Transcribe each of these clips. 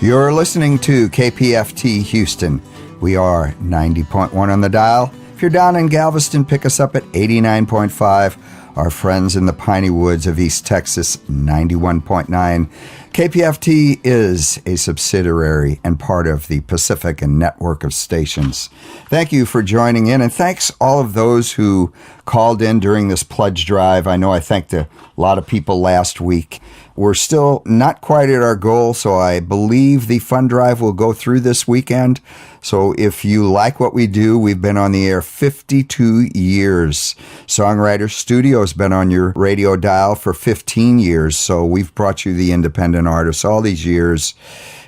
You're listening to KPFT Houston. We are 90.1 on the dial. If you're down in Galveston, pick us up at 89.5. Our friends in the piney woods of East Texas, 91.9. KPFT is a subsidiary and part of the Pacific and network of stations. Thank you for joining in, and thanks all of those who called in during this pledge drive. I know I thanked a lot of people last week. We're still not quite at our goal, so I believe the fund drive will go through this weekend. So if you like what we do, we've been on the air 52 years. Songwriter Studio has been on your radio dial for 15 years, so we've brought you the independent artists all these years,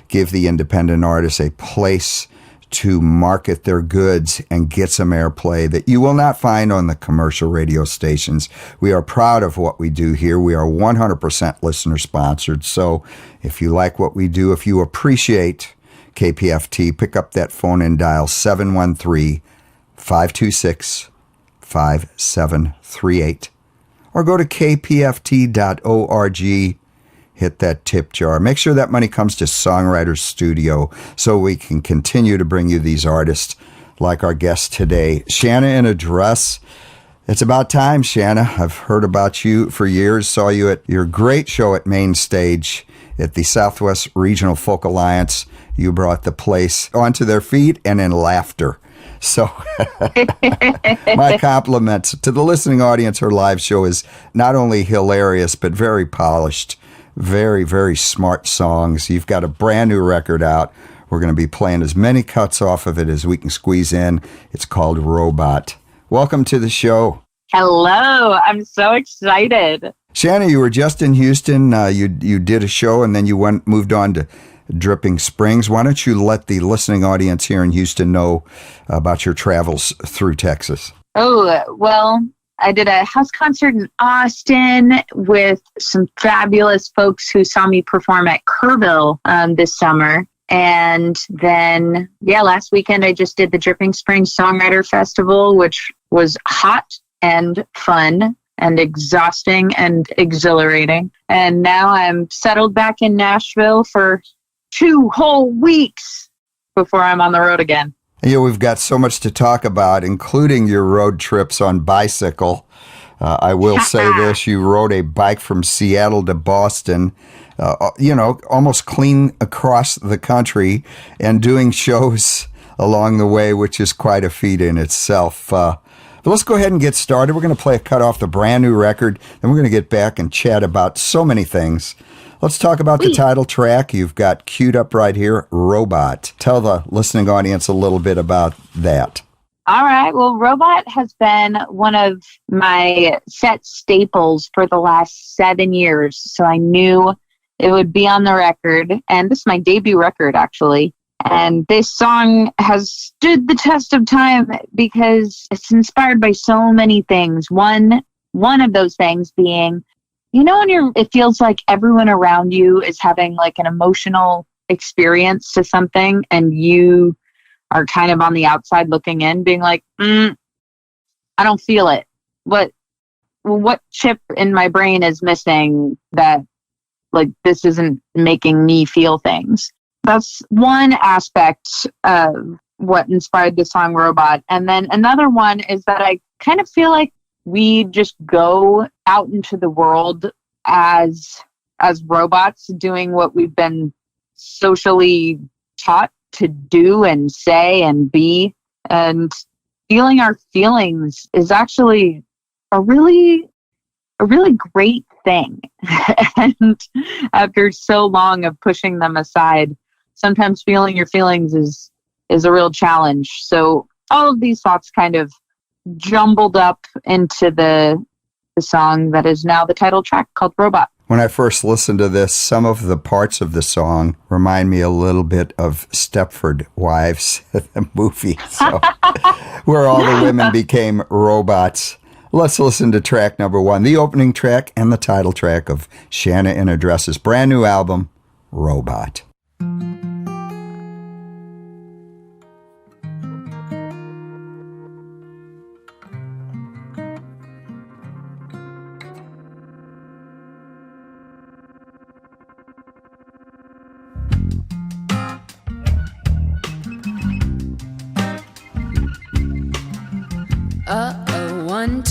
give the independent artists a place to market their goods and get some airplay that you will not find on the commercial radio stations. We are proud of what we do here. We are 100% listener sponsored. So if you like what we do, if you appreciate KPFT, pick up that phone and dial 713-526-5738 or go to kpft.org. Hit that tip jar. Make sure that money comes to Songwriter Studio so we can continue to bring you these artists like our guest today, Shanna In A Dress. It's about time, Shanna. I've heard about you for years, saw you at your great show at Main Stage at the Southwest Regional Folk Alliance. You brought the place onto their feet and in laughter. So my compliments to the listening audience. Her live show is not only hilarious, but very polished. Very, very smart songs. You've got a brand new record out. We're going to be playing as many cuts off of it as we can squeeze in. It's called Robot. Welcome to the show. Hello. I'm so excited. Shanna, you were just in Houston. You did a show and then you moved on to Dripping Springs. Why don't you let the listening audience here in Houston know about your travels through Texas? Oh, well, I did a house concert in Austin with some fabulous folks who saw me perform at Kerrville this summer. And then, last weekend I just did the Dripping Springs Songwriter Festival, which was hot and fun and exhausting and exhilarating. And now I'm settled back in Nashville for 2 whole weeks before I'm on the road again. You know, we've got so much to talk about, including your road trips on bicycle. I will say this, you rode a bike from Seattle to Boston, almost clean across the country and doing shows along the way, which is quite a feat in itself. But let's go ahead and get started. We're going to play a cut off the brand new record, then we're going to get back and chat about so many things. Let's talk about the title track. You've got queued up right here, Robot. Tell the listening audience a little bit about that. All right. Well, Robot has been one of my set staples for the last 7 years. So I knew it would be on the record. And this is my debut record, actually. And this song has stood the test of time because it's inspired by so many things. One of those things being, when it feels like everyone around you is having like an emotional experience to something and you are kind of on the outside looking in being like, I don't feel it. What chip in my brain is missing that like this isn't making me feel things? That's one aspect of what inspired the song Robot. And then another one is that I kind of feel like we just go out into the world as robots doing what we've been socially taught to do and say and be, and feeling our feelings is actually a really great thing. And after so long of pushing them aside, sometimes feeling your feelings is a real challenge. So all of these thoughts kind of jumbled up into the song that is now the title track called Robot. When I first listened to this, some of the parts of the song remind me a little bit of Stepford Wives, the movie, so, where all the women became robots. Let's listen to track number 1, the opening track and the title track of Shanna In A Dress's brand new album, Robot.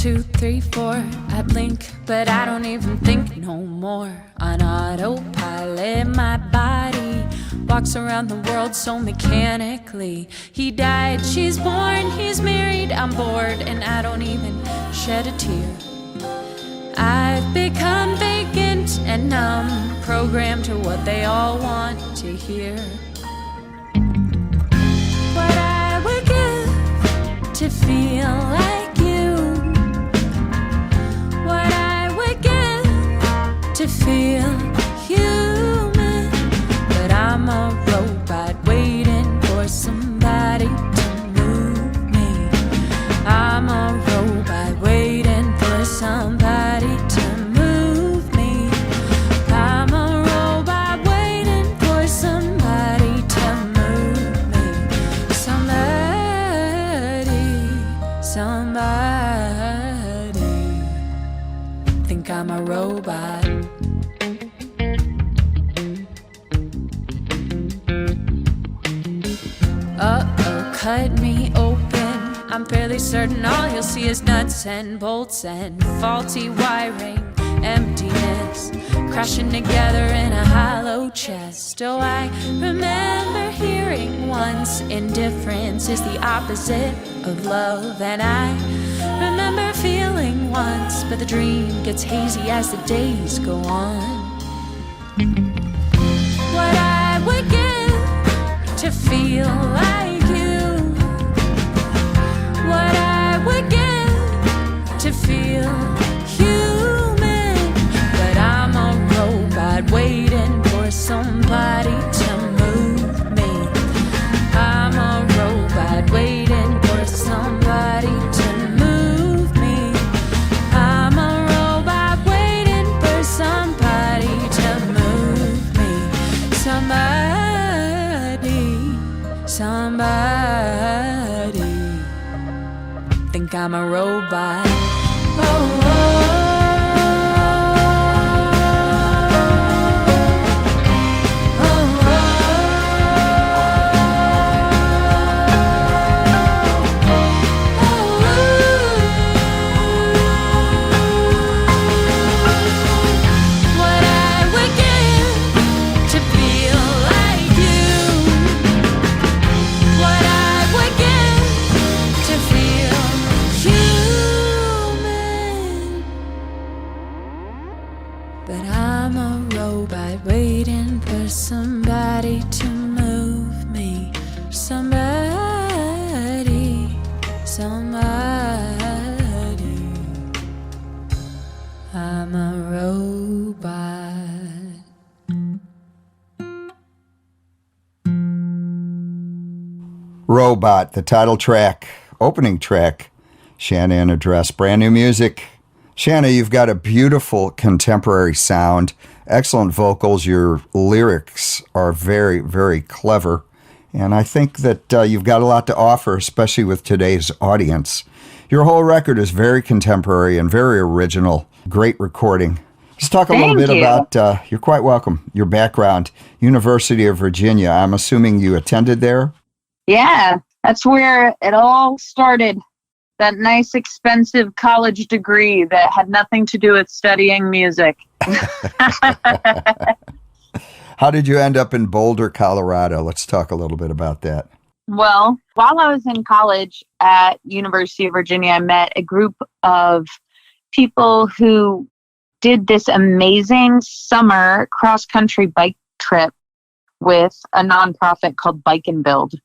2, 3, 4. I blink, but I don't even think no more. On autopilot, my body walks around the world so mechanically. He died, she's born, he's married, I'm bored, and I don't even shed a tear. I've become vacant and numb, programmed to what they all want to hear. What I would give to feel like you. What I would give to feel human. But I'm a robot waiting for somebody to move me. I'm a robot waiting for somebody to move me. I'm a robot waiting for somebody to move me. Somebody. Think I'm a robot. Uh-oh, cut me open. I'm fairly certain all you'll see is nuts and bolts and faulty wiring, emptiness crashing together in a hollow chest. Oh, I remember hearing once indifference is the opposite of love. And I remember feeling once, but the dream gets hazy as the days go on. What I would give to feel like you. What I would give to feel human. But I'm a robot waiting for somebody to move me. I'm a robot waiting for somebody to move me. I'm a robot waiting for somebody to move me. Somebody. Think I'm a robot. Oh, somebody to move me. Somebody. I'm a robot. Robot, the title track, opening track, Shanna In A Dress, brand new music. Shanna, you've got a beautiful contemporary sound, excellent vocals. Your lyrics are very, very clever. And I think that you've got a lot to offer, especially with today's audience. Your whole record is very contemporary and very original. Great recording. Let's talk a little bit about, you're quite welcome, your background, University of Virginia. I'm assuming you attended there? Yeah, that's where it all started. That nice, expensive college degree that had nothing to do with studying music. How did you end up in Boulder, Colorado? Let's talk a little bit about that. Well, while I was in college at University of Virginia, I met a group of people who did this amazing summer cross-country bike trip with a nonprofit called Bike and Build.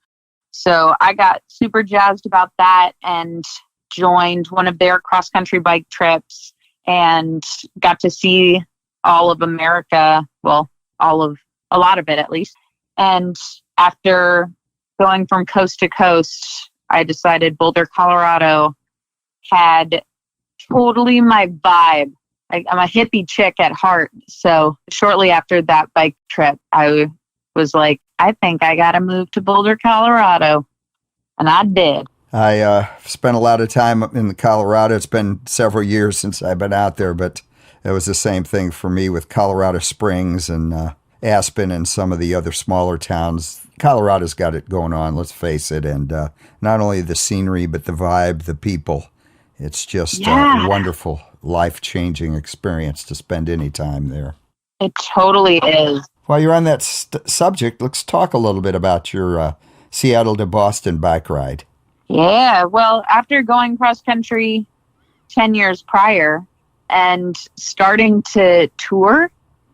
So I got super jazzed about that and joined one of their cross-country bike trips and got to see all of America, well, a lot of it at least. And after going from coast to coast, I decided Boulder, Colorado had totally my vibe. I'm a hippie chick at heart. So shortly after that bike trip, I was like, I think I got to move to Boulder, Colorado. And I did. I spent a lot of time in Colorado. It's been several years since I've been out there, but it was the same thing for me with Colorado Springs and Aspen and some of the other smaller towns. Colorado's got it going on, let's face it. And not only the scenery, but the vibe, the people. It's just Yeah. a wonderful, life-changing experience to spend any time there. It totally is. While you're on that subject, let's talk a little bit about your Seattle to Boston bike ride. Yeah. Well, after going cross country 10 years prior and starting to tour,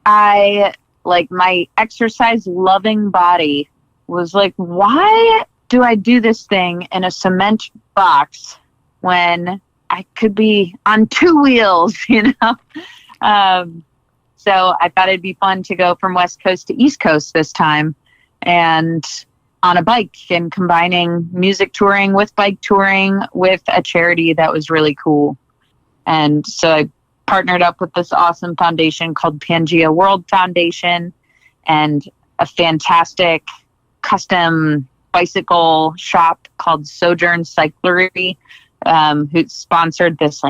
my exercise loving body was like, why do I do this thing in a cement box when I could be on two wheels, So I thought it'd be fun to go from West Coast to East Coast this time and on a bike, and combining music touring with bike touring with a charity that was really cool. And so I partnered up with this awesome foundation called Pangea World Foundation and a fantastic custom bicycle shop called Sojourn Cyclery, who sponsored this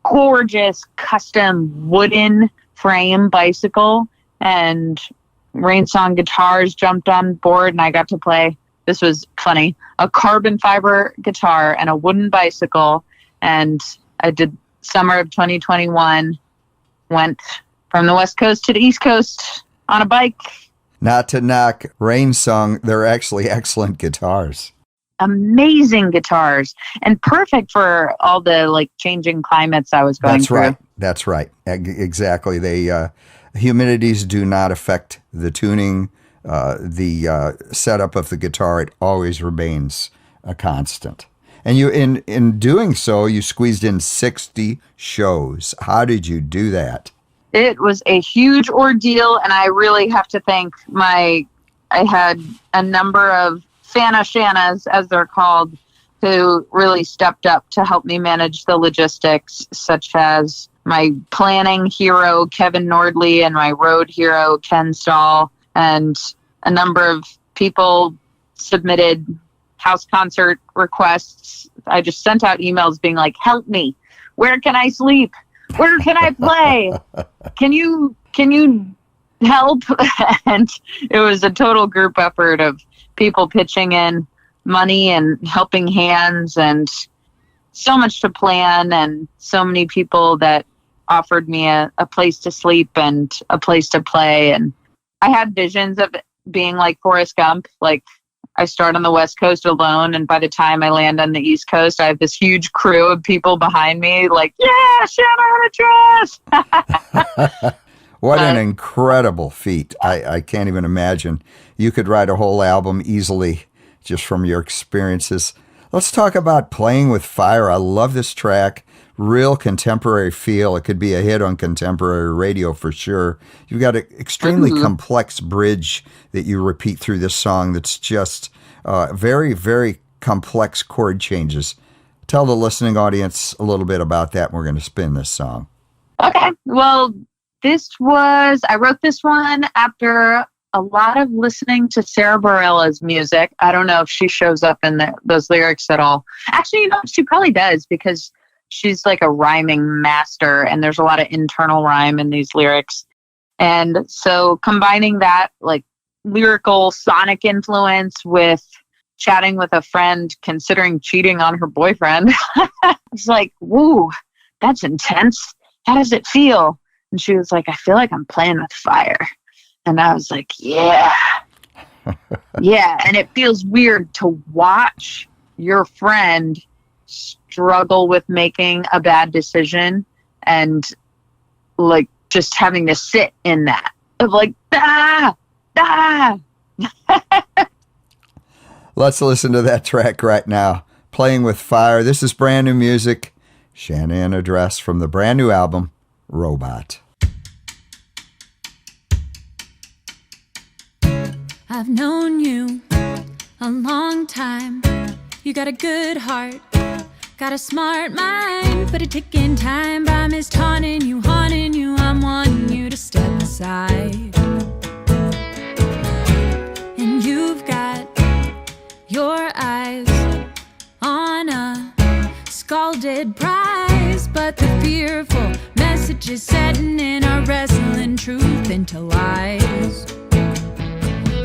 gorgeous custom wooden frame bicycle, and Rain Song Guitars jumped on board and I got to play. This was funny, a carbon fiber guitar and a wooden bicycle. And I did summer of 2021, went from the West Coast to the East Coast on a bike. Not to knock Rain Song, they're actually excellent guitars. Amazing guitars and perfect for all the changing climates I was going through. That's right. Exactly. Humidities do not affect the tuning. The setup of the guitar, it always remains a constant. And you, in doing so, you squeezed in 60 shows. How did you do that? It was a huge ordeal, and I really have to thank I had a number of Shannas, as they're called, who really stepped up to help me manage the logistics, such as my planning hero, Kevin Nordley, and my road hero, Ken Stahl. And a number of people submitted house concert requests. I just sent out emails being like, help me. Where can I sleep? Where can I play? Can you help? And it was a total group effort of people pitching in money and helping hands, and so much to plan, and so many people that offered me a place to sleep and a place to play. And I had visions of it being like Forrest Gump. I start on the West Coast alone, and by the time I land on the East Coast, I have this huge crew of people behind me yeah, Shanna In A Dress. What an incredible feat. I can't even imagine. You could write a whole album easily just from your experiences. Let's talk about Playing with Fire. I love this track. Real contemporary feel. It could be a hit on contemporary radio for sure. You've got an extremely complex bridge that you repeat through this song that's just very, very complex chord changes. Tell the listening audience a little bit about that, and we're going to spin this song. Okay. Well, I wrote this one after a lot of listening to Sarah Bareilles' music. I don't know if she shows up in those lyrics at all. Actually, she probably does, because she's a rhyming master, and there's a lot of internal rhyme in these lyrics. And so combining that lyrical sonic influence with chatting with a friend considering cheating on her boyfriend, it's woo, that's intense. How does it feel? And she was like, I feel like I'm playing with fire. And I was like, yeah. Yeah. And it feels weird to watch your friend struggle with making a bad decision and just having to sit in that of Let's listen to that track right now. Playing with Fire. This is brand new music. Shanna In A Dress from the brand new album, Robot. I've known you a long time. You got a good heart, got a smart mind, but a ticking time bomb is taunting you, haunting you. I'm wanting you to step aside. And you've got your eyes on a scalded prize, but the fearful message is setting in, are wrestling truth into lies.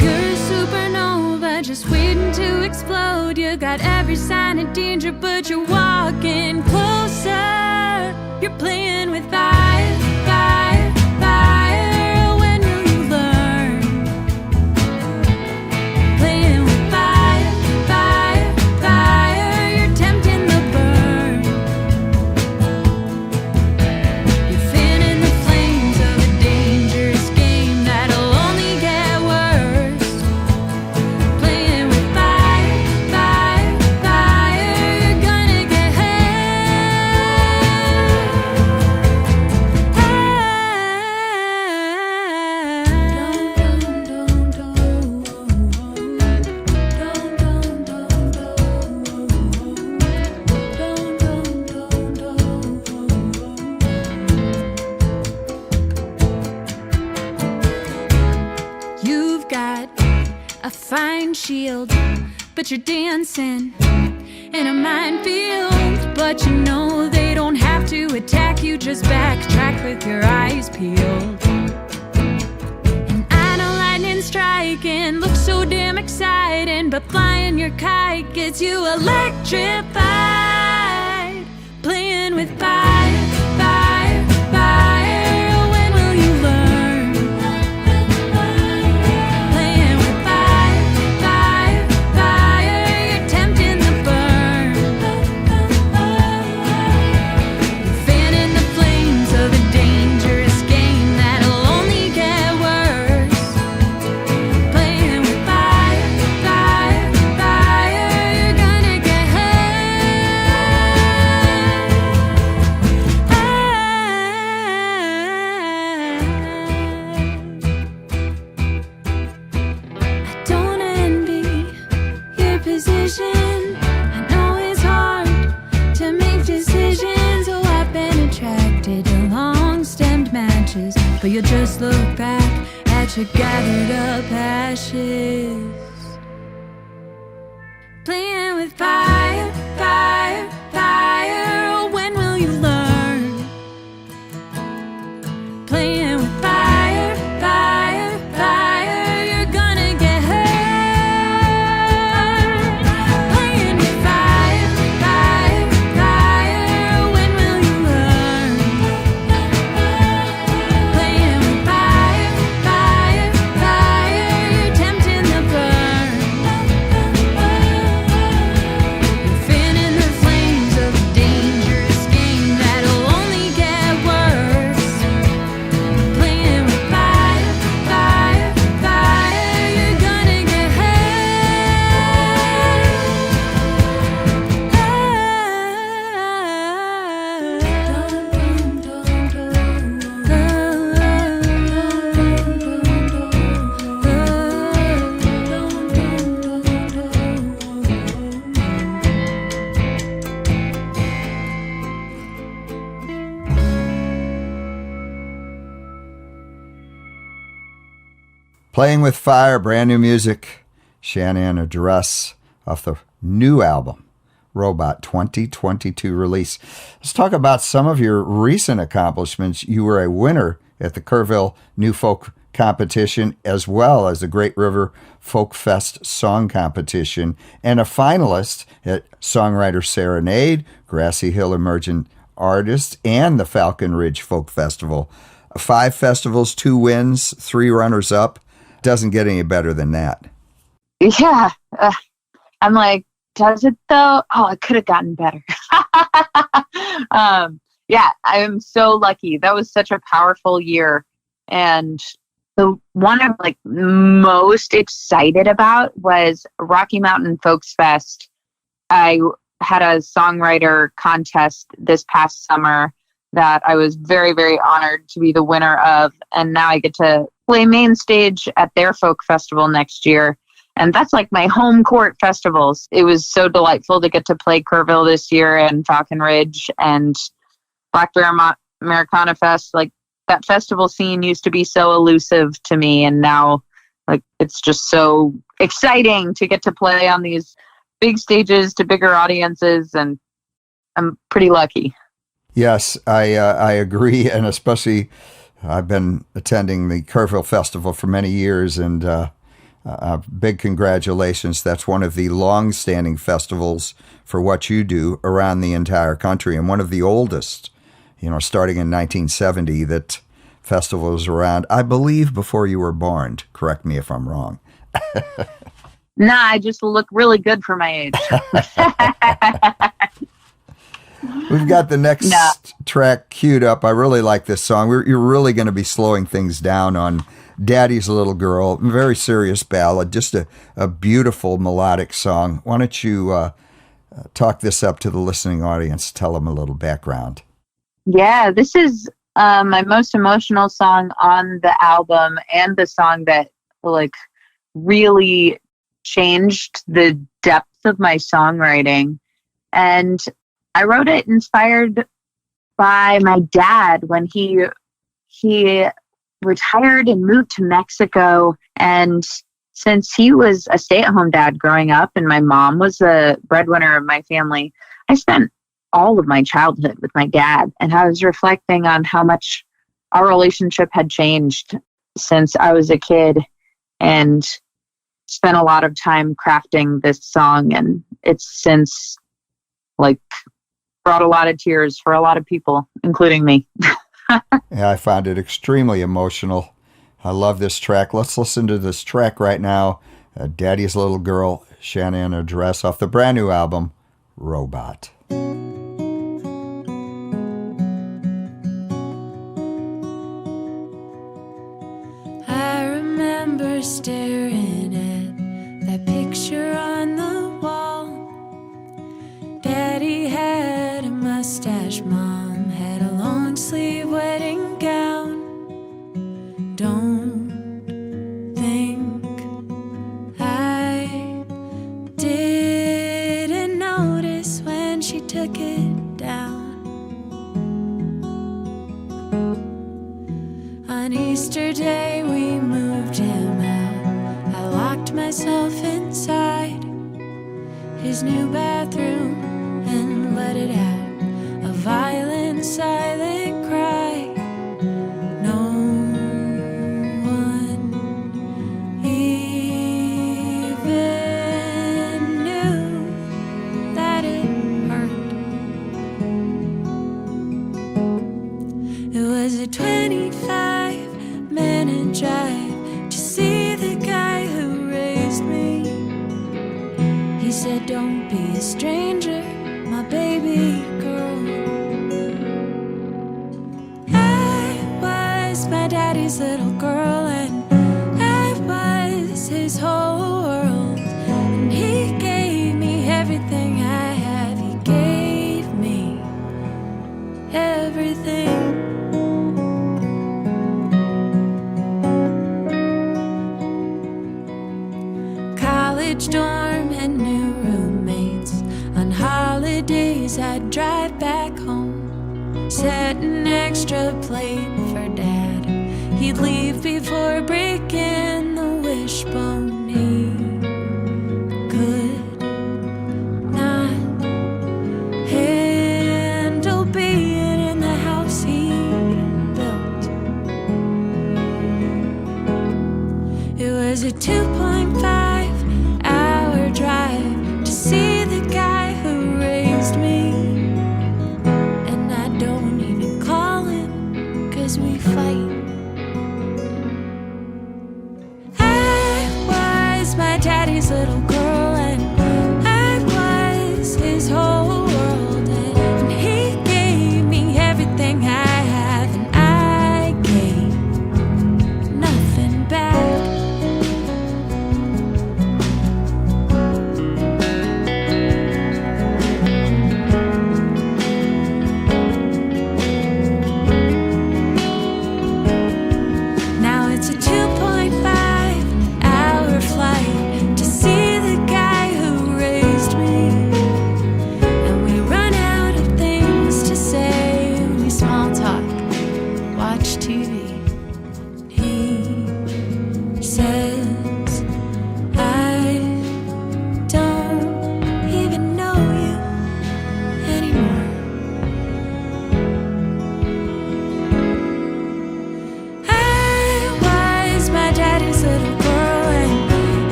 You're a supernova just waiting to explode. road. You got every sign of danger, but you're walking closer. You're playing with fire, fire, fire. When will you learn? Playing with fire, fire, fire. You're tempting the burn. You're fanning the flames of a dangerous game that'll only get worse. Playing with fire, fire, fire. You're gonna get You've got a fine shield, but you're dancing in a minefield. But you know they don't have to attack you, just backtrack with your eyes peeled. And I know lightning striking looks so damn exciting, but flying your kite gets you electrified. Playing with fire, fire, fire. When will you learn? Playing with fire, fire, fire. You're tempting the burn. You're fanning the flames of a dangerous game that'll only get worse. Playing with fire, fire, fire. You're gonna get I don't envy your position. I know it's hard to make decisions. Oh, I've been attracted to long-stemmed matches, but you'll just look back at your gathered up ashes. Playing with fire, fire, fire. When will you learn? Playing with fire, fire, fire. You're gonna get hurt. Playing with fire, fire, fire. When will you learn? Playing with fire, fire, fire. You're tempting the burn. You're fanning the flames of a dangerous game that'll only get worse. Playing with fire, fire, fire. You're gonna get Playing with Fire, brand new music. Shanna In A Dress off the new album, Robot 2022 release. Let's talk about some of your recent accomplishments. You were a winner at the Kerrville New Folk Competition, as well as the Great River Folk Fest Song Competition, and a finalist at Songwriter Serenade, Grassy Hill Emerging Artist, and the Falcon Ridge Folk Festival. 5 festivals, 2 wins, 3 runners-up. Doesn't get any better than that. Yeah. I'm like, does it though? Oh, it could have gotten better. Yeah, I'm so lucky. That was such a powerful year. And the one I'm like most excited about was Rocky Mountain Folks Fest. I had a songwriter contest this past summer that I was very, very honored to be the winner of. And now I get to play main stage at their folk festival next year. And that's like my home court festivals. It was so delightful to get to play Kerrville this year and Falcon Ridge and Black Bear Americana Fest. Like, that festival scene used to be so elusive to me. And now, like, it's just so exciting to get to play on these big stages to bigger audiences. And I'm pretty lucky. Yes, I agree, and especially I've been attending the Kerrville Festival for many years, and big congratulations. That's one of the long-standing festivals for what you do around the entire country, and one of the oldest, starting in 1970, that festival was around, I believe, before you were born. Correct me if I'm wrong. Nah, I just look really good for my age. We've got the next track queued up. I really like this song. You're really going to be slowing things down on Daddy's Little Girl. Very serious ballad, just a beautiful melodic song. Why don't you talk this up to the listening audience, tell them a little background. Yeah, this is my most emotional song on the album, and the song that really changed the depth of my songwriting. And I wrote it inspired by my dad when he retired and moved to Mexico. And since he was a stay-at-home dad growing up and my mom was the breadwinner of my family, I spent all of my childhood with my dad. And I was reflecting on how much our relationship had changed since I was a kid, and spent a lot of time crafting this song. And it's since brought a lot of tears for a lot of people, including me. Yeah, I found it extremely emotional. I love this track. Let's listen to this track right now. Daddy's Little Girl, Shanna In A Dress, off the brand new album, Robot. I remember staring at that picture on the wall. Daddy had a mustache, Mom had a long sleeve wedding gown. Don't think I didn't notice when she took it down. On Easter Day we moved him out. I locked myself inside his new bathroom and let it out, a violent, silent cry. No one even knew that it hurt. It was a 25-minute drive to see the guy who raised me. He said, "Don't be a stranger, my baby girl." I was my daddy's little girl, and I was his whole world. And he gave me everything I have. He gave me everything. College dorm and new roommates. On holidays I'd drive back home, set an extra plate for Dad. He'd leave before breaking the wishbone. He could not handle being in the house he built. It was a 2.5-hour drive to see the guy who raised me. And I don't even call him, 'cause we fight. I was my daddy's little girl, and I was his whole world. And he gave me everything I have, and I gave nothing back. Now it's a 2.5-hour flight to see the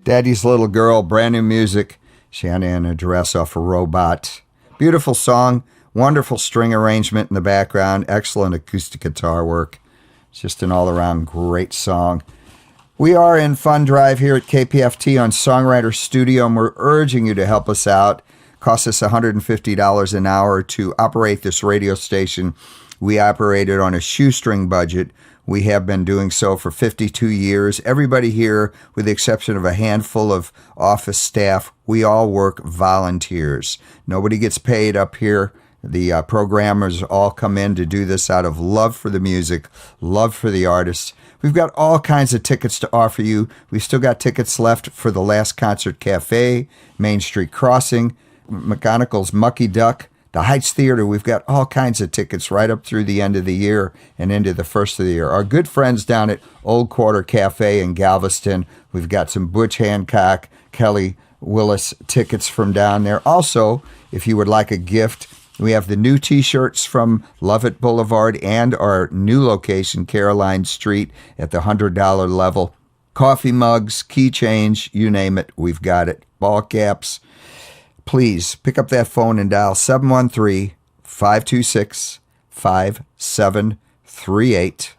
Daddy's Little Girl, brand new music. Shanna In A Dress off a Robot. Beautiful song, wonderful string arrangement in the background, excellent acoustic guitar work. It's just an all-around great song. We are in Fun Drive here at KPFT on Songwriter Studio, and we're urging you to help us out. Costs us $150 an hour to operate this radio station. We operate it on a shoestring budget. We have been doing so for 52 years. Everybody here, with the exception of a handful of office staff, we all work volunteers. Nobody gets paid up here. The programmers all come in to do this out of love for the music, love for the artists. We've got all kinds of tickets to offer you. We've still got tickets left for the Last Concert Cafe, Main Street Crossing, McGonagall's Mucky Duck, the Heights Theater. We've got all kinds of tickets right up through the end of the year and into the first of the year. Our good friends down at Old Quarter Cafe in Galveston, we've got some Butch Hancock, Kelly Willis tickets from down there. Also, if you would like a gift, we have the new T-shirts from Lovett Boulevard and our new location, Caroline Street, at the $100 level. Coffee mugs, key change, you name it, we've got it. Ball caps. Please pick up that phone and dial 713-526-5738.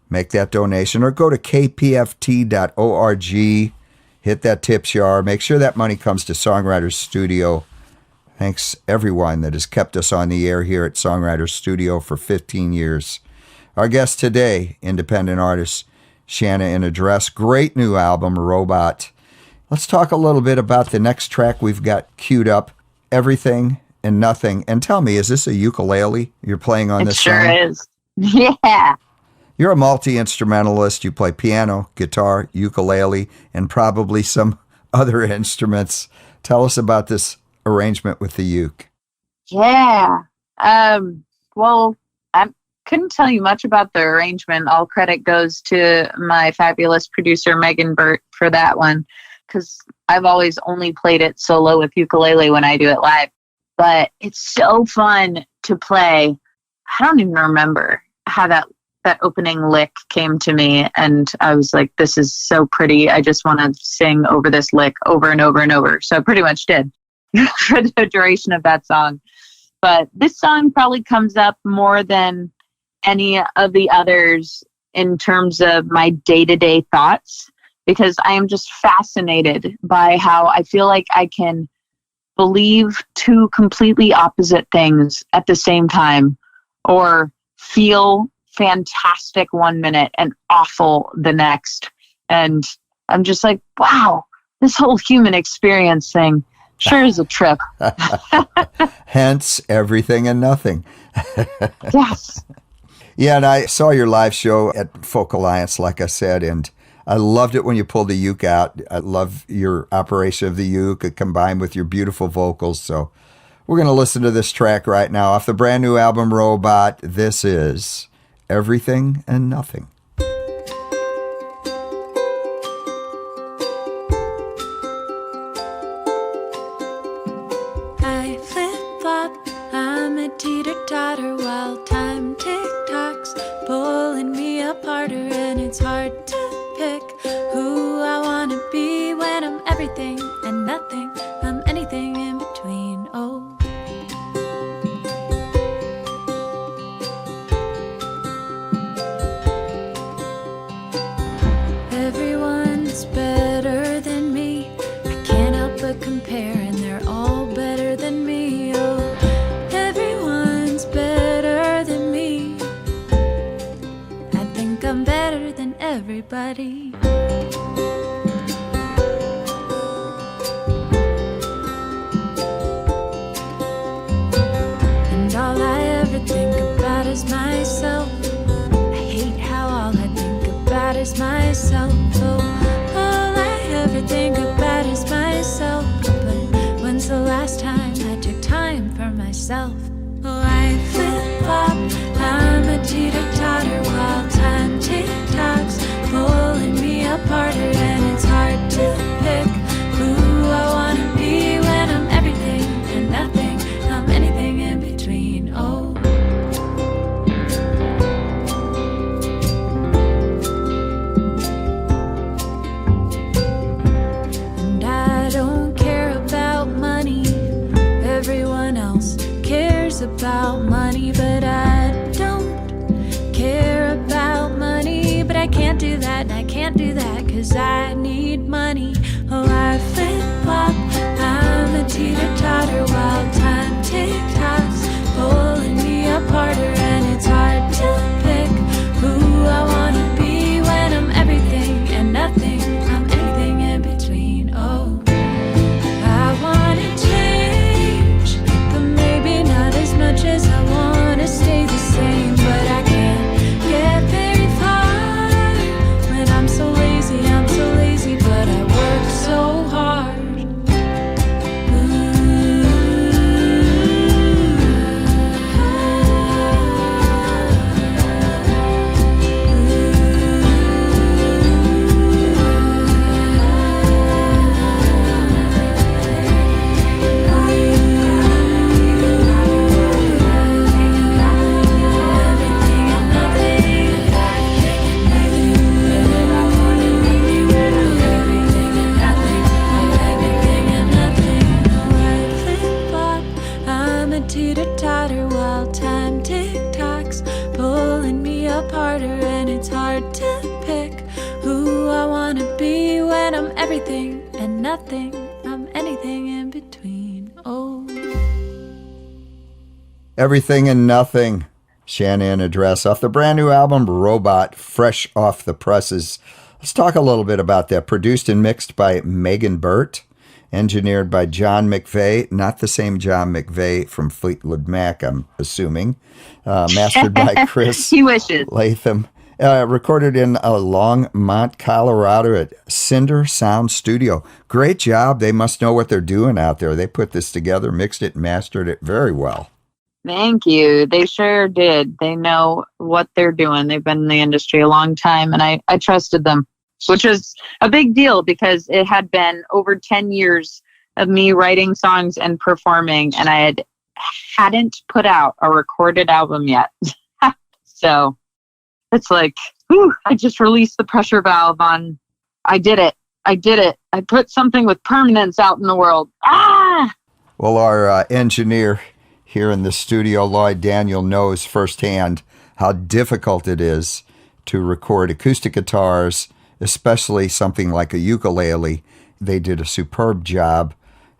Make that donation, or go to kpft.org. Hit that tips jar. Make sure that money comes to Songwriter Studio. Thanks everyone that has kept us on the air here at Songwriter Studio for 15 years. Our guest today, independent artist Shanna In A Dress. Great new album, Robot. Let's talk a little bit about the next track we've got queued up, Everything and Nothing. And tell me, is this a ukulele you're playing on this song? It sure is. Yeah. You're a multi-instrumentalist. You play piano, guitar, ukulele, and probably some other instruments. Tell us about this arrangement with the uke. Yeah. Well, I couldn't tell you much about the arrangement. All credit goes to my fabulous producer, Megan Burt, for that one, because I've always only played it solo with ukulele when I do it live. But it's so fun to play. I don't even remember how that opening lick came to me, and I was like, this is so pretty. I just want to sing over this lick over and over and over. So I pretty much did for the duration of that song. But this song probably comes up more than any of the others in terms of my day-to-day thoughts, because I am just fascinated by how I feel like I can believe two completely opposite things at the same time, or feel fantastic one minute and awful the next. And I'm just like, wow, this whole human experience thing sure is a trip. Hence, Everything and Nothing. Yes. Yeah, and I saw your live show at Folk Alliance, like I said, and I loved it when you pulled the uke out. I love your operation of the uke combined with your beautiful vocals. So we're going to listen to this track right now off the brand new album, Robot. This is Everything and Nothing. I flip-flop, I'm a teeter-totter while time tick-tocks, pulling me apart, and it's hard to pick who I want to be when I'm everything and nothing. I'm anything in between, oh. Everyone's better than me, I can't help but compare, and they're all better than me, oh. Everyone's better than me, I think I'm better than everybody. about money, but I don't care about money. But I can't do that, and I can't do that, 'cause I need money. Oh, I flip-flop, I'm a teeter-totter while time tick-tocks, pulling me apart, and it's hard to pick who I wanna be when I'm everything and nothing. I'm anything in between. Oh, I wanna change, but maybe not as much as I wanna stay the same. But I can't get very far when I'm so lazy, but I work so hard. Teeter-totter while time tick-tocks, pulling me apart, and it's hard to pick who I wanna be when I'm everything and nothing. I'm anything in between. Oh, Everything and Nothing, Shanna In A Dress, off the brand new album Robot, fresh off the presses. Let's talk a little bit about that. Produced and mixed by Megan Burt. Engineered by John McVeigh, not the same John McVeigh from Fleetwood Mac, I'm assuming. Mastered by Chris He wishes. Latham. Recorded in Longmont, Colorado at Cinder Sound Studio. Great job. They must know what they're doing out there. They put this together, mixed it, mastered it very well. Thank you. They sure did. They know what they're doing. They've been in the industry a long time, and I trusted them, which was a big deal because it had been over 10 years of me writing songs and performing, and I hadn't put out a recorded album yet. So it's like, whew, I just released the pressure valve on, I did it. I put something with permanence out in the world. Ah! Well, our engineer here in the studio, Lloyd Daniel, knows firsthand how difficult it is to record acoustic guitars, especially something like a ukulele. They did a superb job.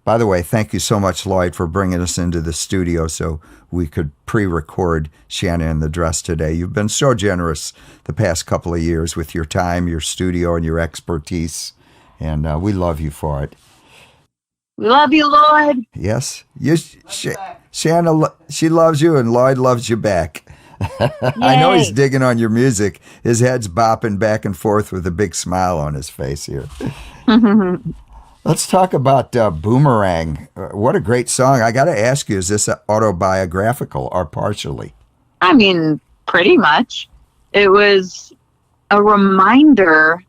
By the way, thank you so much, Lloyd, for bringing us into the studio so we could pre-record Shanna in the Dress today. You've been so generous the past couple of years with your time, your studio, and your expertise, and we love you for it. We love you, Lloyd. Yes, Shanna, she loves you, and Lloyd loves you back. I know he's digging on your music. His head's bopping back and forth with a big smile on his face here. Let's talk about Boomerang. What a great song. I got to ask you, is this autobiographical or partially? I mean, pretty much. It was a reminder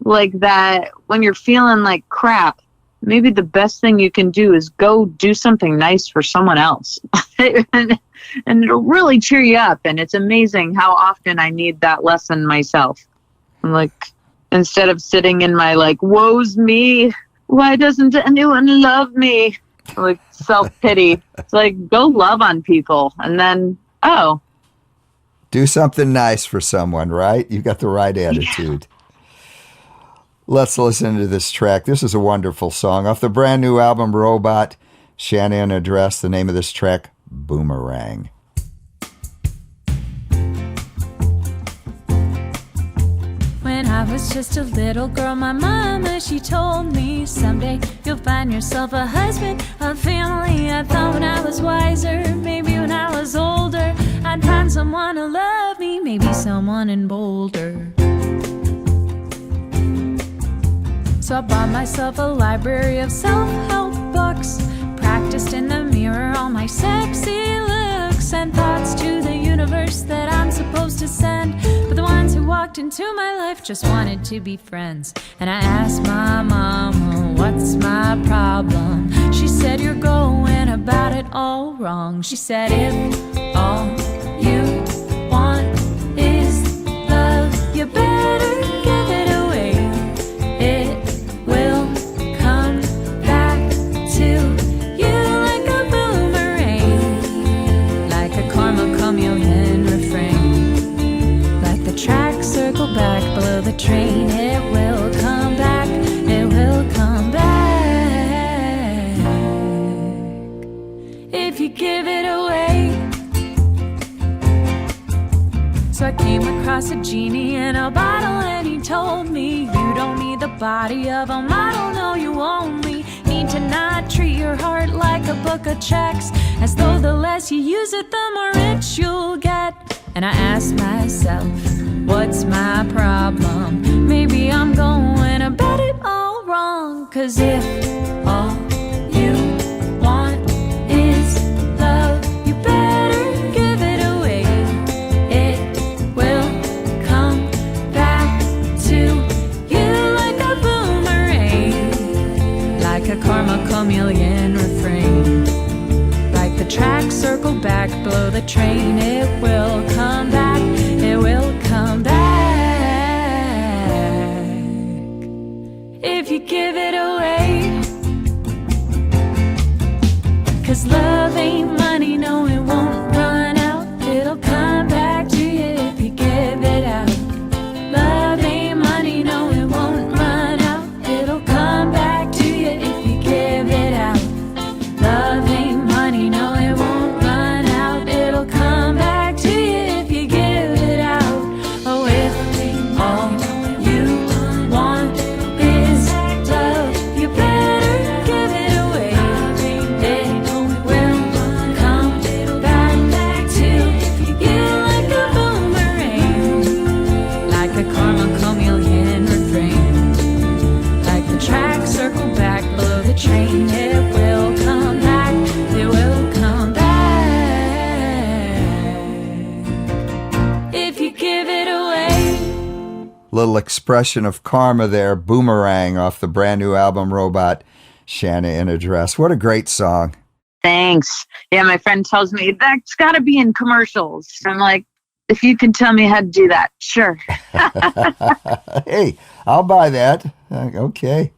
like that when you're feeling like crap, maybe the best thing you can do is go do something nice for someone else. And it'll really cheer you up. And it's amazing how often I need that lesson myself. I'm like, instead of sitting in my like, woe's me, why doesn't anyone love me? Like self-pity. It's like, go love on people. And then, do something nice for someone, right? You got the right attitude. Let's listen to this track. This is a wonderful song off the brand new album Robot, Shanna In A Dress. The name of this track, Boomerang. When I was just a little girl, my mama, she told me someday you'll find yourself a husband, a family. I thought when I was wiser, maybe when I was older, I'd find someone to love me, maybe someone in Boulder. So I bought myself a library of self-help books, practiced in the mirror all my sexy looks, and thoughts to the universe that I'm supposed to send. But the ones who walked into my life just wanted to be friends. And I asked my mama, what's my problem? She said, you're going about it all wrong. She said, if all you want is love, you better give it away. It will come back to you like a boomerang, like was a genie in a bottle, and he told me, you don't need the body of a model, no, you only need to not treat your heart like a book of checks, as though the less you use it, the more rich you'll get. And I asked myself, what's my problem? Maybe I'm going about it all wrong. 'Cause if all you want is love, you better give it away. It will come back to you like a boomerang, like a karma chameleon refrain. Like the track, circle back, blow the train. It will come back, it will come back. If you give it away. 'Cause love ain't money, no, it won't run out. It'll come back to you if you give it out. Love ain't money, no, it won't run out. It'll come back to you if you give it out. Love ain't money, no, it won't run out. It'll come back to you if you give it out. Oh, if all you want is love, you better give it away. It will come back to you like a boomerang, like a karma chameleon refrain. Like the track, circle back, blow the train. It will come back, it will come back. If you give it away. Little expression of karma there, Boomerang, off the brand new album Robot, Shanna In A Dress. What a great song. Thanks. Yeah, my friend tells me that's got to be in commercials. I'm like, if you can tell me how to do that, sure. Hey, I'll buy that. Okay.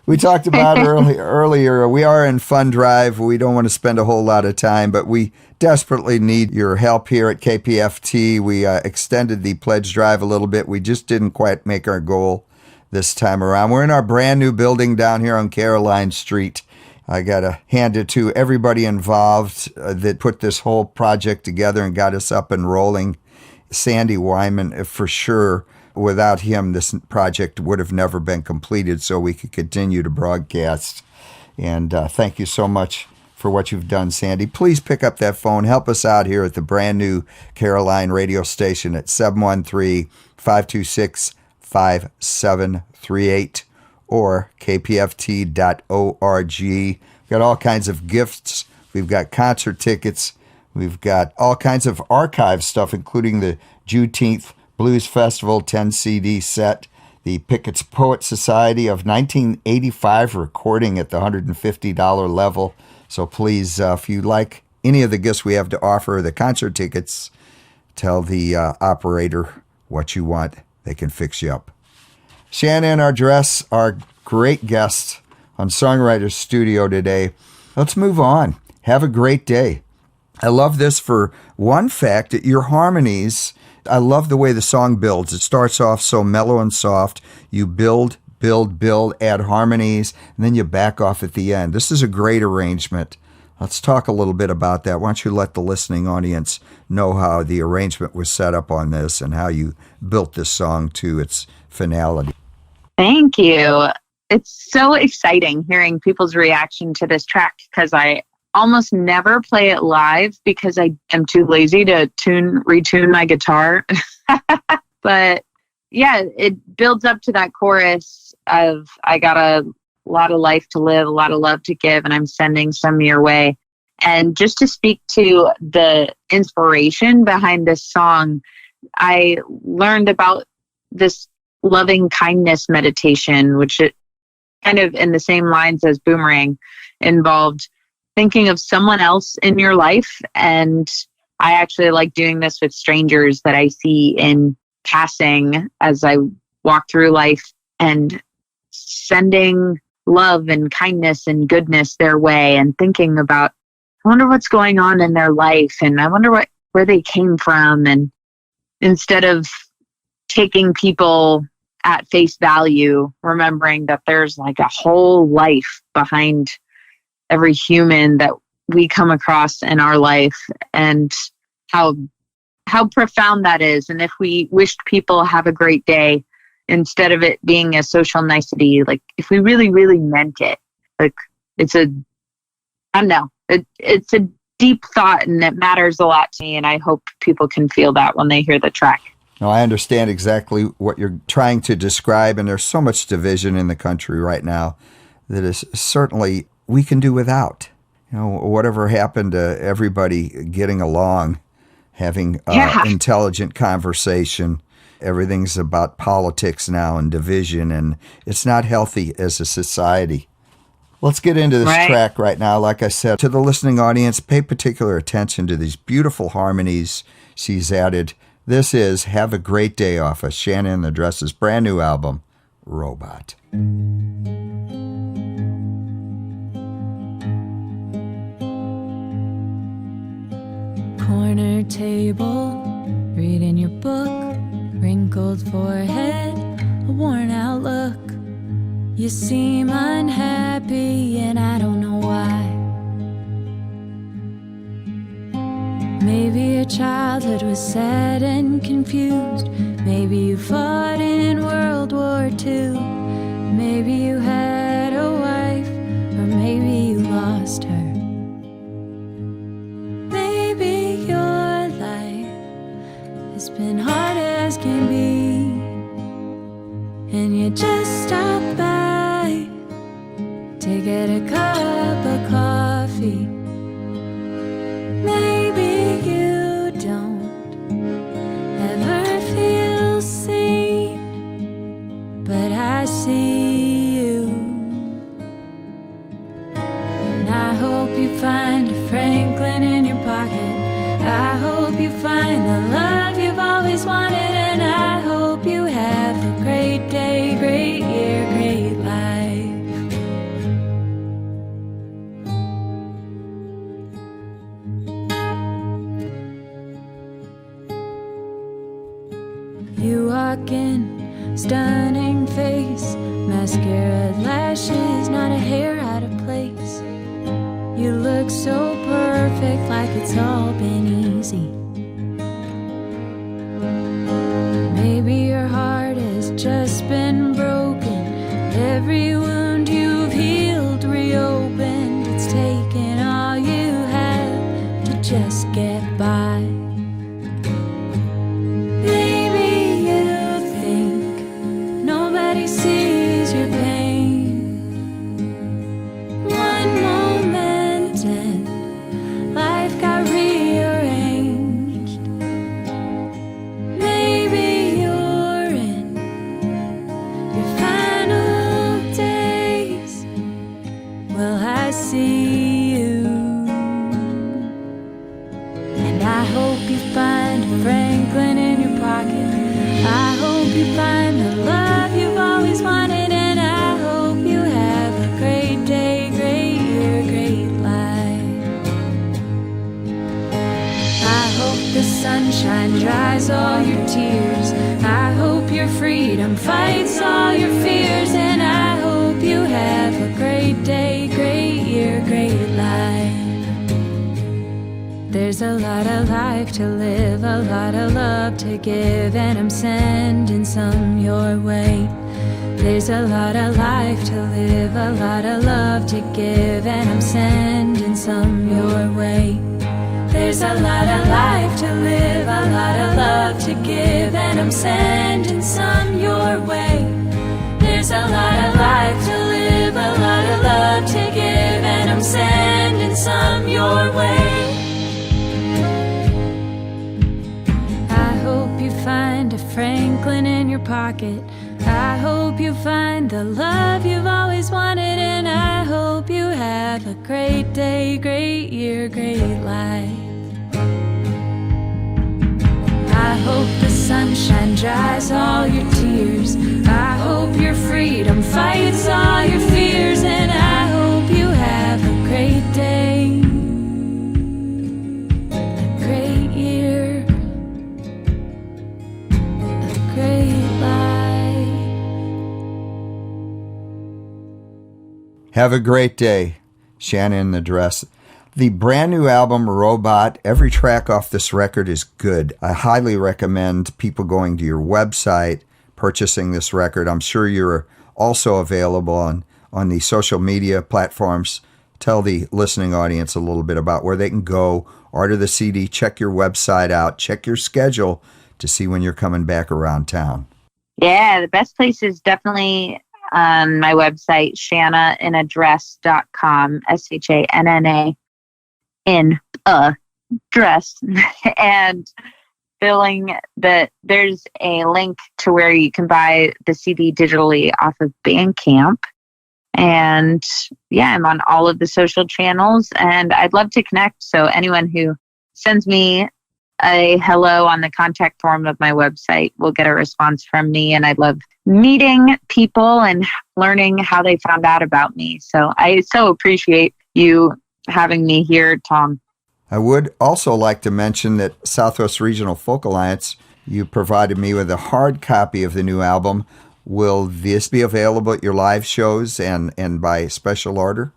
We talked about earlier, we are in fund drive. We don't want to spend a whole lot of time, but we desperately need your help here at KPFT. We extended the pledge drive a little bit. We just didn't quite make our goal this time around. We're in our brand new building down here on Caroline Street. I got to hand it to everybody involved that put this whole project together and got us up and rolling. Sandy Wyman, for sure. Without him, this project would have never been completed, so we could continue to broadcast. And thank you so much for what you've done, Sandy. Please pick up that phone. Help us out here at the brand new Caroline radio station at 713-526-5738 or kpft.org. We've got all kinds of gifts. We've got concert tickets. We've got all kinds of archive stuff, including the Juneteenth Blues Festival 10 CD set, the Pickett's Poet Society of 1985 recording at the $150 level. So please, if you like any of the gifts we have to offer, the concert tickets, tell the operator what you want. They can fix you up. Shanna In A Dress, our great guest on Songwriter Studio today. Let's move on. Have a great day. I love this for one fact, your harmonies. I love the way the song builds. It starts off so mellow and soft. You build, add harmonies, and then you back off at the end. This is a great arrangement. Let's talk a little bit about that. Why don't you let the listening audience know how the arrangement was set up on this and how you built this song to its finality. Thank you. It's so exciting hearing people's reaction to this track because I almost never play it live because I am too lazy to retune my guitar. But yeah, it builds up to that chorus of I got a lot of life to live, a lot of love to give, and I'm sending some your way. And just to speak to the inspiration behind this song, I learned about this loving kindness meditation, which it kind of in the same lines as Boomerang involved thinking of someone else in your life. And I actually like doing this with strangers that I see in passing as I walk through life and sending love and kindness and goodness their way and thinking about, I wonder what's going on in their life and I wonder where they came from. And instead of taking people at face value, remembering that there's like a whole life behind every human that we come across in our life and how how profound that is. And if we wished people have a great day instead of it being a social nicety, like if we really, really meant it, like it's a, I don't know, it's a deep thought and it matters a lot to me. And I hope people can feel that when they hear the track. No, I understand exactly what you're trying to describe. And there's so much division in the country right now that is certainly we can do without. You know, whatever happened to everybody getting along, having intelligent conversation. Everything's about politics now and division, and it's not healthy as a society. Let's get into this track right now. Like I said, to the listening audience, pay particular attention to these beautiful harmonies she's added. This is Have a Great Day off of Shanna In A Dress's brand new album, Robot. Corner table, reading your book, wrinkled forehead, a worn out look. You seem unhappy and I don't know why. Maybe your childhood was sad and confused. Maybe you fought in World War II. Maybe you had a wife, or maybe you lost her. It's been hard as can be, and you just stopped by to get a cup of coffee. Maybe you don't ever feel seen, but I see you, and I hope you find a Franklin in your pocket. I hope you find the love you've always wanted, and I hope you have a great day, great year, great life. You walk in, stunning face, mascara, lashes, not a hair out of place. You look so perfect, like it's all been easy. Maybe your heart has just been broken. Every wound you've healed reopened. It's taken all you have to just get by. Maybe you think nobody sees your pain. One moment and life got rearranged. Maybe you're in your final days. Well, I see you, and I hope you find a Franklin in your pocket. I hope you find the love you've always wanted, and I hope you have a great day, great year, great life. I hope the sunshine dries all your tears. I hope your freedom fights all your fears, and I hope you have a great day, great year, great life. There's a lot of life to live, a lot of love to give, and I'm sending some your way. There's a lot of life to live, a lot of love to give, and I'm sending some your way. There's a lot of life to live, a lot of love to give, and I'm sending some your way. There's a lot of life to live, a lot of love to give, and I'm sending some your way. I hope you find a Franklin in your pocket. I hope you find the love you've always wanted, and I hope you have a great day, great year, great life. I hope the sunshine dries all your tears. I hope your freedom fights all your fears, and I hope you have a great day, a great year, a great life. Have a great day, Shanna In A Dress. The brand new album, Robot, every track off this record is good. I highly recommend people going to your website, purchasing this record. I'm sure you're also available on the social media platforms. Tell the listening audience a little bit about where they can go, order the CD, check your website out, check your schedule to see when you're coming back around town. Yeah, the best place is definitely on my website, shannainadress.com, SHANNA in a dress. And feeling that there's a link to where you can buy the CD digitally off of Bandcamp. And yeah, I'm on all of the social channels and I'd love to connect. So anyone who sends me a hello on the contact form of my website will get a response from me. And I love meeting people and learning how they found out about me. So I so appreciate you having me here, Tom. I would also like to mention that Southwest Regional Folk Alliance, you provided me with a hard copy of the new album. Will this be available at your live shows and by special order?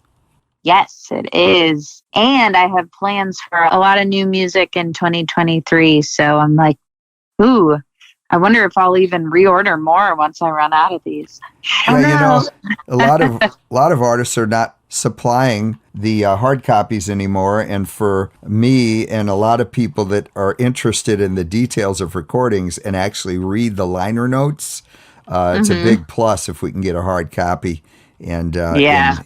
Yes, it is. And I have plans for a lot of new music in 2023. So I'm like, ooh, I wonder if I'll even reorder more once I run out of these. Yeah, a lot of artists are not supplying the hard copies anymore. And for me and a lot of people that are interested in the details of recordings and actually read the liner notes, it's a big plus if we can get a hard copy. And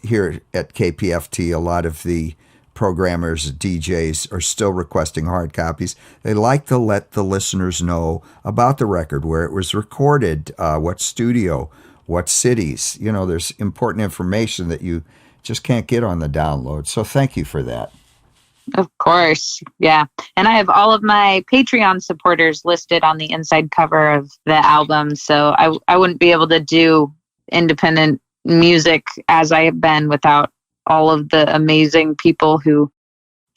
here at KPFT, a lot of the programmers, DJs are still requesting hard copies. They like to let the listeners know about the record, where it was recorded, what studio, what cities. You know, there's important information that you just can't get on the download. So thank you for that. Of course. Yeah. And I have all of my Patreon supporters listed on the inside cover of the album. So I wouldn't be able to do independent music as I have been without all of the amazing people who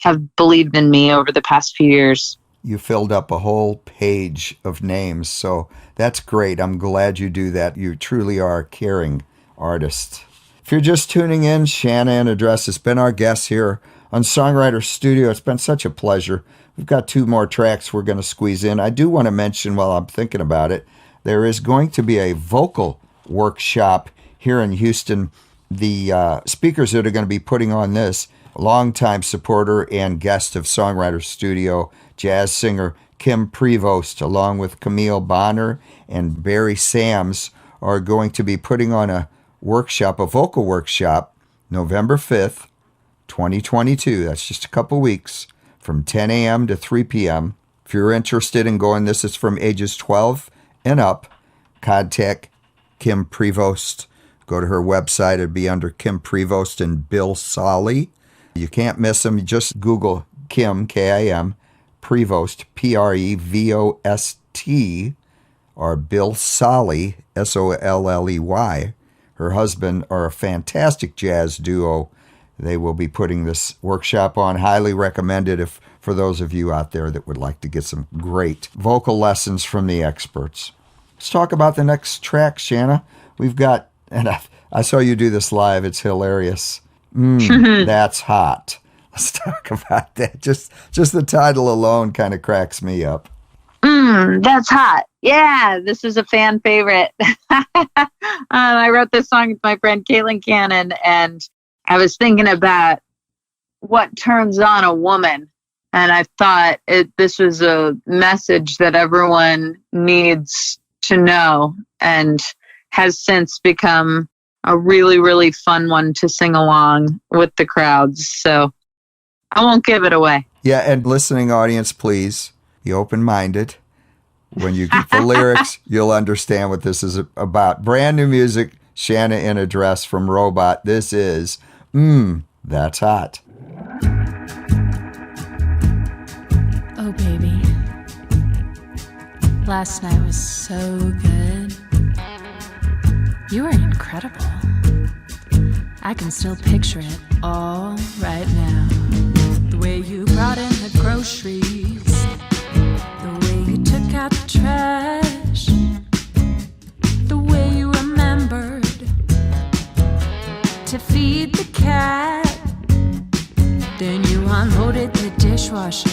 have believed in me over the past few years. You filled up a whole page of names, so that's great. I'm glad you do that. You truly are a caring artist. If you're just tuning in, Shanna In A Dress has been our guest here on Songwriter Studio. It's been such a pleasure. We've got 2 more tracks we're going to squeeze in. I do want to mention, while I'm thinking about it, there is going to be a vocal workshop here in Houston. The speakers that are going to be putting on this, longtime supporter and guest of Songwriter Studio, jazz singer Kim Prevost, along with Camille Bonner and Barry Sams, are going to be putting on a workshop, a vocal workshop, November 5th, 2022. That's just a couple weeks, from 10 a.m. to 3 p.m. If you're interested in going, this is from ages 12 and up. Contact Kim Prevost. Go to her website. It'd be under Kim Prevost and Bill Solly. You can't miss them. Just Google Kim, K-I-M, Prevost, P-R-E-V-O-S-T, or Bill Solly, S-O-L-L-E-Y. Her husband are a fantastic jazz duo. They will be putting this workshop on. Highly recommended for those of you out there that would like to get some great vocal lessons from the experts. Let's talk about the next track, Shanna. We've got, and I saw you do this live. It's hilarious. That's hot. Let's talk about that. Just the title alone kind of cracks me up. That's hot. Yeah, this is a fan favorite. I wrote this song with my friend Caitlin Cannon, and I was thinking about what turns on a woman. And I thought this was a message that everyone needs to know, and has since become a really, really fun one to sing along with the crowds. So I won't give it away. Yeah, and listening audience, please be open-minded. When you get the lyrics, you'll understand what this is about. Brand new music, Shanna In A Dress from Robot. This is That's Hot. Oh, baby. Last night was so good. You were incredible. I can still picture it all right now. The way you brought in the groceries, the way you took out the trash, the way you remembered to feed the cat. Then you unloaded the dishwasher.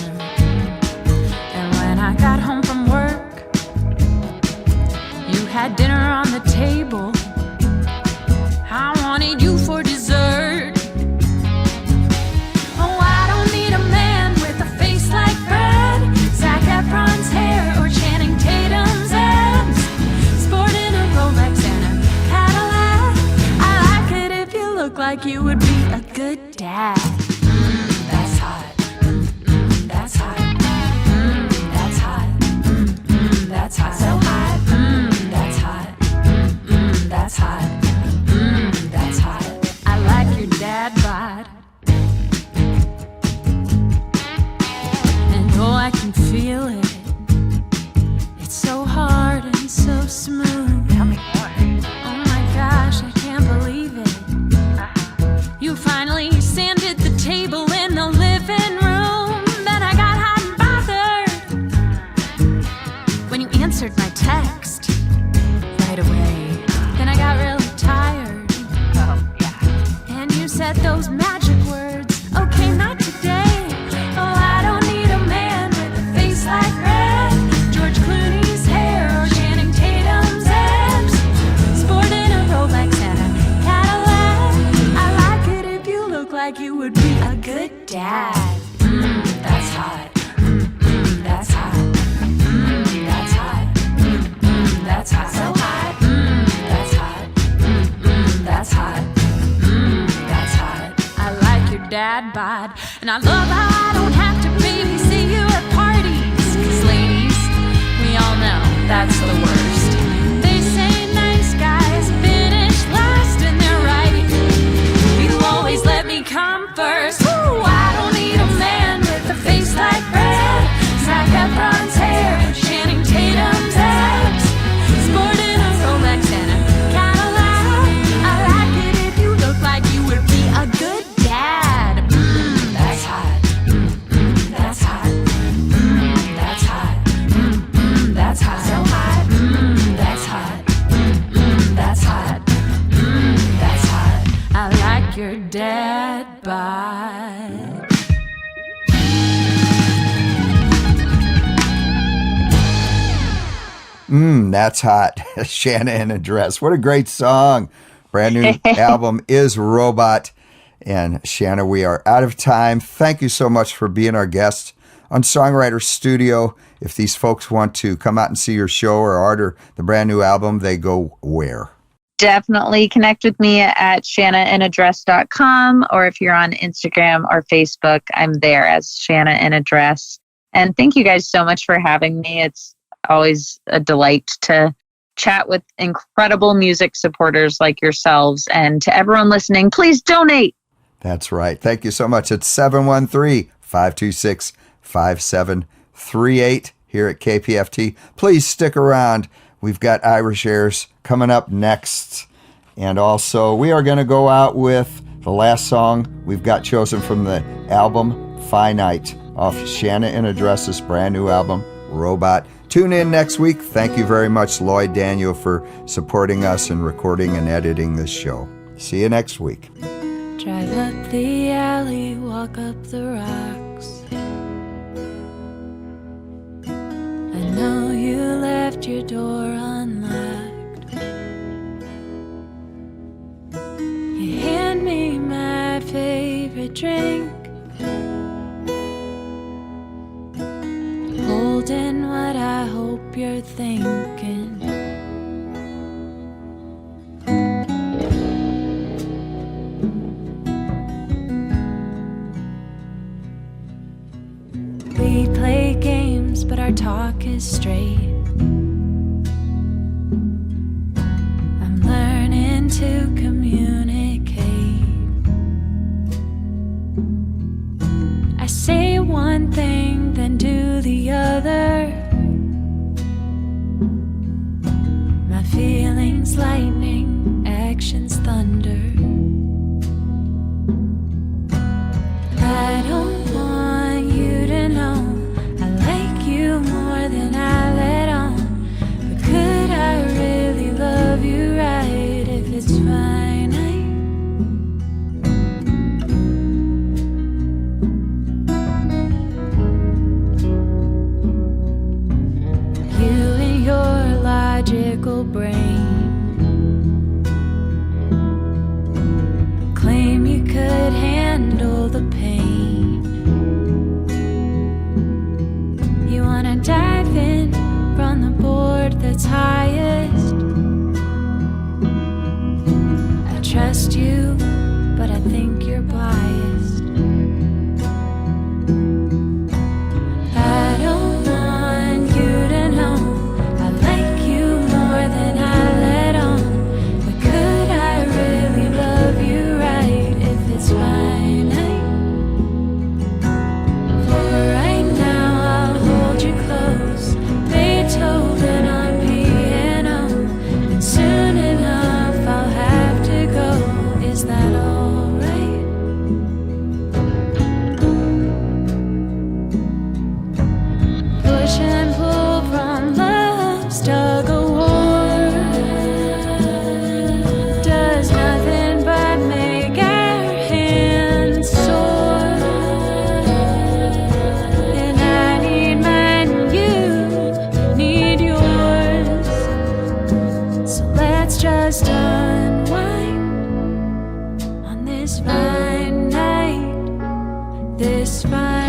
And when I got home from work, you had dinner on the table. I wanted you for dessert. Oh, I don't need a man with a face like Brad, Zac Efron's hair, or Channing Tatum's abs, sporting a Rolex and a Cadillac. I like it if you look like you would be a good dad. That's hot. That's hot. That's hot. That's hot. So hot. That's hot. That's hot. That's hot. I like your dad bod. And oh, I can feel it. It's so hard and so smooth. Tell me more. Oh my gosh, I can't believe it. You finally sanded the table in the living room. Then I got hot and bothered when you answered my text right away. Then I got really tired. Oh, yeah. And you said those magic words, okay, not today. Oh, I don't need a man with a face like Red, George Clooney's hair, or Channing Tatum's abs, sporting a Rolex and a Cadillac. I like it if you look like you would be a good dad. That's hot. That's hot. That's hot. That's hot. So hot. That's hot. That's hot. That's hot. I like your dad bod, and I love how I don't have to babysit you at parties. 'Cause ladies, we all know that's the worst. They say nice guys finish last, and they're right. You always let me come first. Ooh, I don't need a man with a face like Brad, Zac Efron's hair, Channing Tatum's abs, sporting a Rolex and a Cadillac. I like it if you look like you would be a good dad. That's hot. That's hot. That's hot. That's hot. So hot. That's hot. That's hot. That's hot. I like your dad bod. That's hot. Shanna In A Dress. What a great song. Brand new album is Robot. And Shanna, we are out of time. Thank you so much for being our guest on Songwriter Studio. If these folks want to come out and see your show or order the brand new album, they go where? Definitely connect with me at shannainadress.com, or if you're on Instagram or Facebook, I'm there as Shanna In A Dress. And thank you guys so much for having me. It's always a delight to chat with incredible music supporters like yourselves. And to everyone listening, please donate. That's right. Thank you so much. It's 713-526-5738 here at KPFT. Please stick around. We've got Irish Airs coming up next. And also, we are going to go out with the last song we've got chosen from the album Finite off Shanna In A Dress's brand new album, Robot. Tune in next week. Thank you very much, Lloyd Daniel, for supporting us and recording and editing this show. See you next week. Drive up the alley, walk up the rocks. I know you left your door unlocked. You hand me my favorite drink, holding what I hope you're thinking. We play games, but our talk is straight. I'm learning to communicate. I say one thing, then do the other. My feelings lightning, actions thunder. I don't want you to know I like you more than I let on. handle the pain. You wanna dive in from the board that's highest. I trust you, but I think you're biased. I don't want you to know I like you more than I let on. But could I really love you right if it's finite? For right now I'll hold you close, Beethoven on piano, and soon enough I'll have to go. Is that alright? Push and pull from love's tug of war does nothing but make our hands sore. And I need mine and you need yours. So let's just unwind on this fine night, this fine